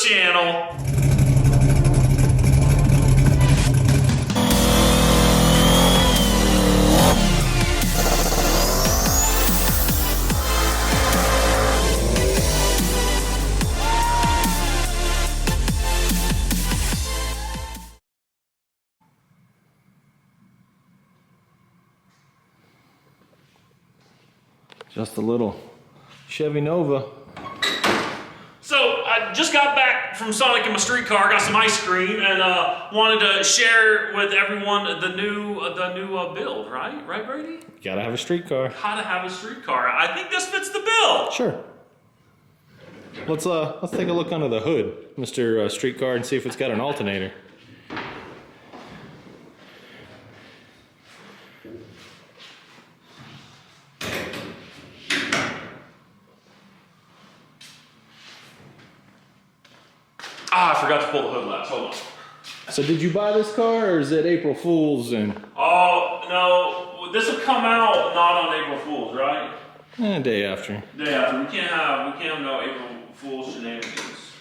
channel. Just a little Chevy Nova. So I just got back from Sonic in my streetcar, got some ice cream, and wanted to share with everyone the new build, right? Right, Brady? You gotta have a streetcar. How to have a streetcar. I think this fits the bill. Sure. Let's take a look under the hood, Mr. Streetcar, and see if it's got an alternator. Ah, I forgot to pull the hood latch. Hold on. So did you buy this car, or is it April Fool's? Oh, no. This will come out not on April Fool's, right? Day after. Day after. We can't have no April Fool's shenanigans.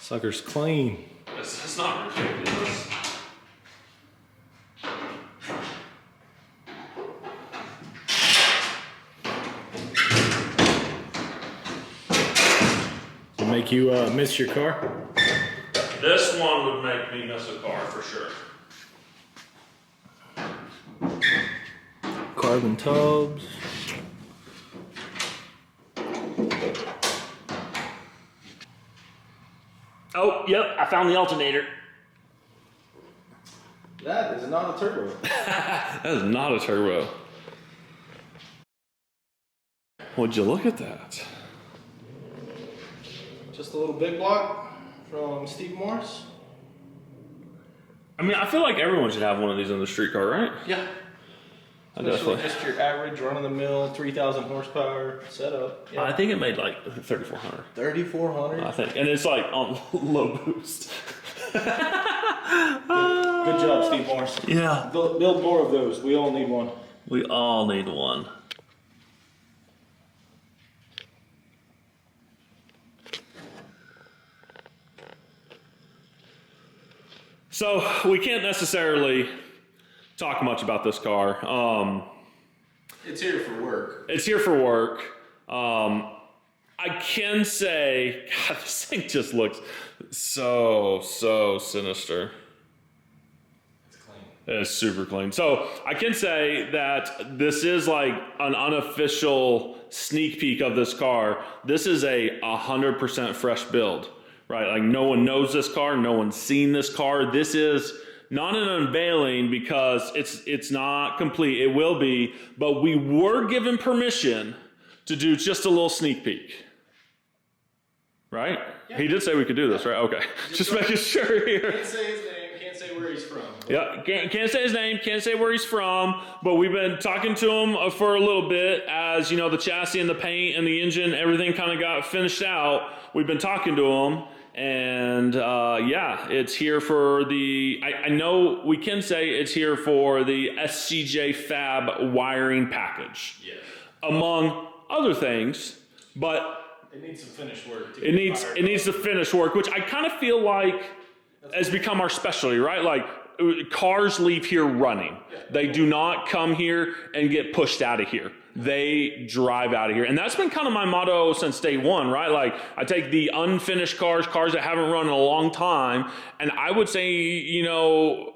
Sucker's clean. It's not ridiculous. Make you miss your car? This one would make me miss a car for sure. Carbon tubs. Oh, yep, I found the alternator. That is not a turbo. That is not a turbo. Would you look at that? Just a little big block from Steve Morris. I mean, I feel like everyone should have one of these on the streetcar, right? Yeah. Definitely. Just your average run-of-the-mill 3,000 horsepower setup. Yeah. I think it made like 3,400. 3,400. I think, and it's like on low boost. Good job, Steve Morris. Yeah. Build more of those. We all need one. We all need one. So we can't necessarily talk much about this car. It's here for work. It's here for work. I can say, God, this thing just looks so sinister. It's clean. It is super clean. So I can say that this is like an unofficial sneak peek of this car. This is a 100% fresh build. Right, like no one knows this car, no one's seen this car. This is not an unveiling because it's not complete. It will be, but we were given permission to do just a little sneak peek. Right? Yeah. He did say we could do this, right? Okay, just making sure here. Can't say his name, can't say where he's from. Yeah, can't say his name, can't say where he's from, but we've been talking to him for a little bit as, you know, the chassis and the paint and the engine, everything kind of got finished out. We've been talking to him. And yeah, it's here for the, I know we can say it's here for the SCJ Fab wiring package. Yeah. Among other things, but it needs some finished work. It needs the finished work, which I kind of feel like has become our specialty, right? Like cars leave here running. Yeah. They do not come here and get pushed out of here. They drive out of here. And that's been kind of my motto since day one, right? Like I take the unfinished cars that haven't run in a long time, and I would say, you know,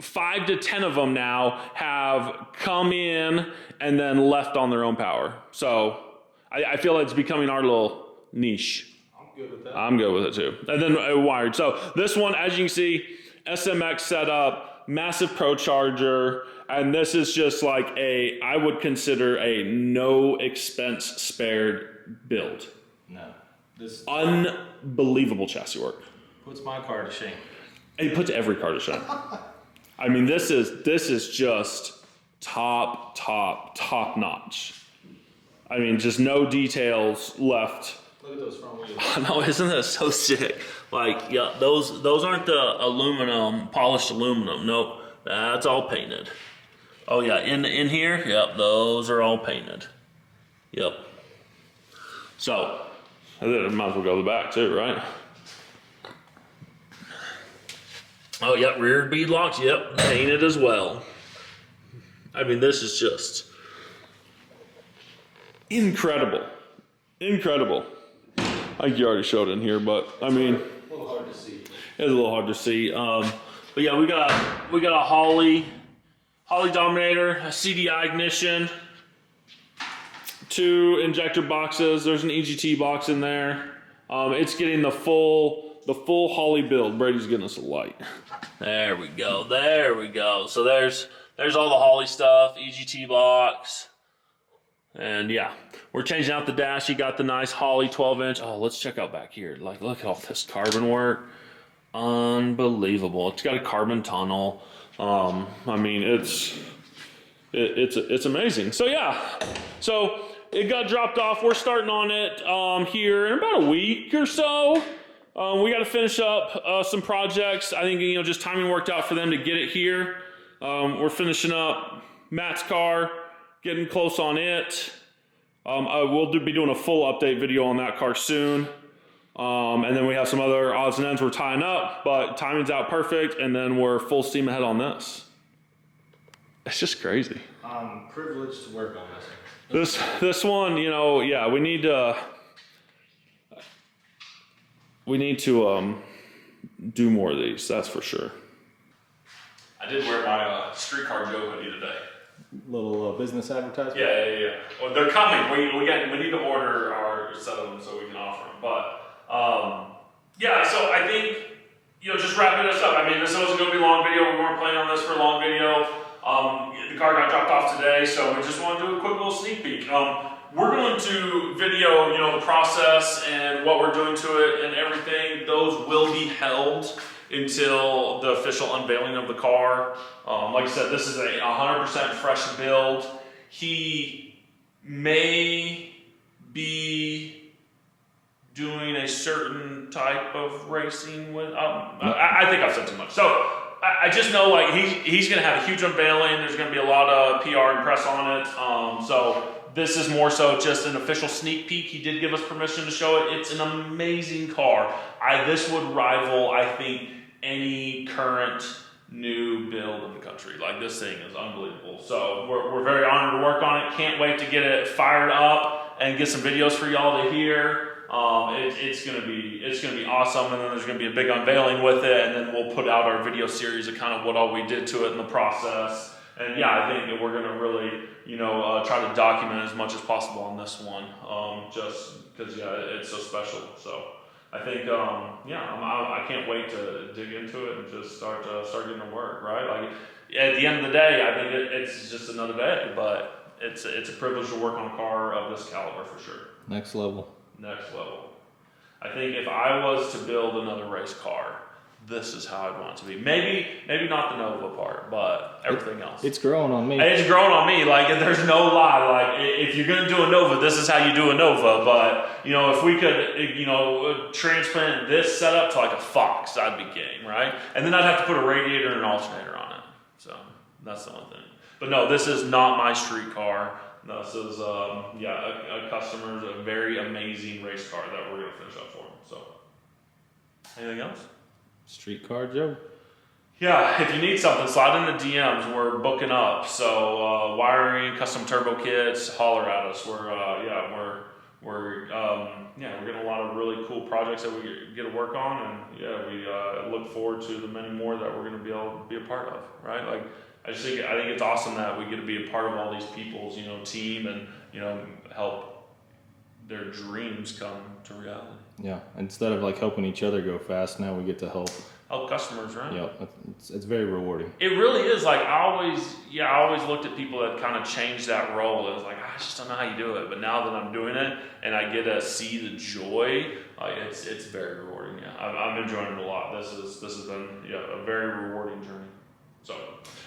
5 to 10 of them now have come in and then left on their own power. So I feel like it's becoming our little niche. I'm good with that. I'm good with it too. And then wired. So this one, as you can see, SMX setup, massive Procharger. And this is just like I would consider a no expense spared build. No. This unbelievable chassis work. Puts my car to shame. It puts every car to shame. I mean, this is just top notch. I mean, just no details left. Look at those front wheels. No, isn't that so sick? Like, yeah, those aren't the polished aluminum. Nope, that's all painted. Oh yeah, in here, yep, those are all painted. Yep. So, And then I might as well go to the back too, right? Oh, yep, rear bead locks, yep, painted as well. I mean, this is just incredible. Incredible. I think you already showed it in here, but I mean, A little hard to see. it's a little hard to see. But yeah, we got a Holley Dominator, a CDI ignition, 2 injector boxes. There's an EGT box in there. It's getting the full Holley build. Brady's getting us a light. There we go. There we go. So there's all the Holley stuff, EGT box. And yeah, we're changing out the dash. You got the nice Holley 12-inch. Oh, let's check out back here. Like, look at all this carbon work. Unbelievable. It's got a carbon tunnel. I mean, it's amazing. So yeah, so it got dropped off. We're starting on it here in about a week or so. We got to finish up some projects. I think, you know, just timing worked out for them to get it here. We're finishing up Matt's car, getting close on it. We'll be doing a full update video on that car soon. And then we have some other odds and ends we're tying up, but timing's out perfect, and then we're full steam ahead on this. It's just crazy. I'm privileged to work on this. This one, you know, yeah, we need to do more of these, that's for sure. I did wear my streetcar Joe hoodie today. Little business advertisement. Yeah. Well, they're coming. We need to order our set of them so we can offer them. But yeah, so I think, you know, just wrapping this up. I mean, this wasn't going to be a long video. We weren't planning on this for a long video. The car got dropped off today, so we just want to do a quick little sneak peek. We're going to video, you know, the process and what we're doing to it and everything. Those will be held until the official unveiling of the car. Like I said, this is a 100% fresh build. He may be doing a certain type of racing with, I think I've said too much. So I just know, like, he's going to have a huge unveiling. There's going to be a lot of PR and press on it. So this is more so just an official sneak peek. He did give us permission to show it. It's an amazing car. This would rival, I think, any current new build in the country. Like, this thing is unbelievable. So we're very honored to work on it. Can't wait to get it fired up and get some videos for y'all to hear. It's gonna be awesome, and then there's gonna be a big unveiling with it, and then we'll put out our video series of kind of what all we did to it in the process. And yeah, I think that we're gonna really, you know, try to document as much as possible on this one, just because, yeah, it's so special. So I think, I can't wait to dig into it and just start getting to work, right? Like, at the end of the day, I think it's just another day, but it's a privilege to work on a car of this caliber for sure. Next level. Next level. I think if I was to build another race car, this is how I'd want it to be. Maybe not the Nova part, but everything else. It's growing on me. It's growing on me. Like, there's no lie. Like, if you're gonna do a Nova, this is how you do a Nova. But, you know, if we could, you know, transplant this setup to like a Fox, I'd be game, right? And then I'd have to put a radiator and an alternator on it. So that's the only thing. But no, this is not my street car. No, this is, a customer's, a very amazing race car that we're gonna finish up for him. So, anything else? Streetcar Joe. Yeah, if you need something, slide in the DMs. We're booking up. So wiring, custom turbo kits, holler at us. We're getting a lot of really cool projects that we get to work on, and yeah, we look forward to the many more that we're going to be able to be a part of. Right? Like, I think it's awesome that we get to be a part of all these people's, you know, team, and, you know, help their dreams come to reality. Yeah, instead of like helping each other go fast, now we get to help Customers, right? Yeah, it's very rewarding. It really is. Like, I always looked at people that kind of changed that role. It was like, I just don't know how you do it. But now that I'm doing it and I get to see the joy, it's very rewarding. Yeah, I'm enjoying it a lot. This has been a very rewarding journey. So,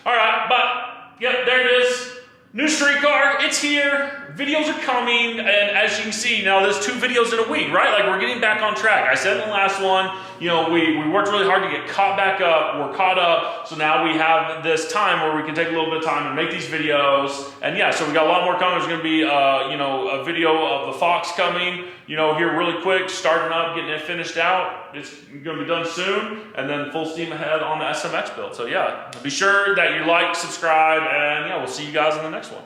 all right, but yeah, there it is. New streetcar, it's here. Videos are coming, and as you can see, now there's 2 videos in a week, right? Like, we're getting back on track. I said in the last one, you know, we worked really hard to get caught back up. We're caught up, so now we have this time where we can take a little bit of time and make these videos. And yeah, so we got a lot more coming. There's going to be, you know, a video of the Fox coming, you know, here really quick, starting up, getting it finished out. It's going to be done soon, and then full steam ahead on the SMX build. So yeah, be sure that you like, subscribe, and yeah, we'll see you guys in the next one.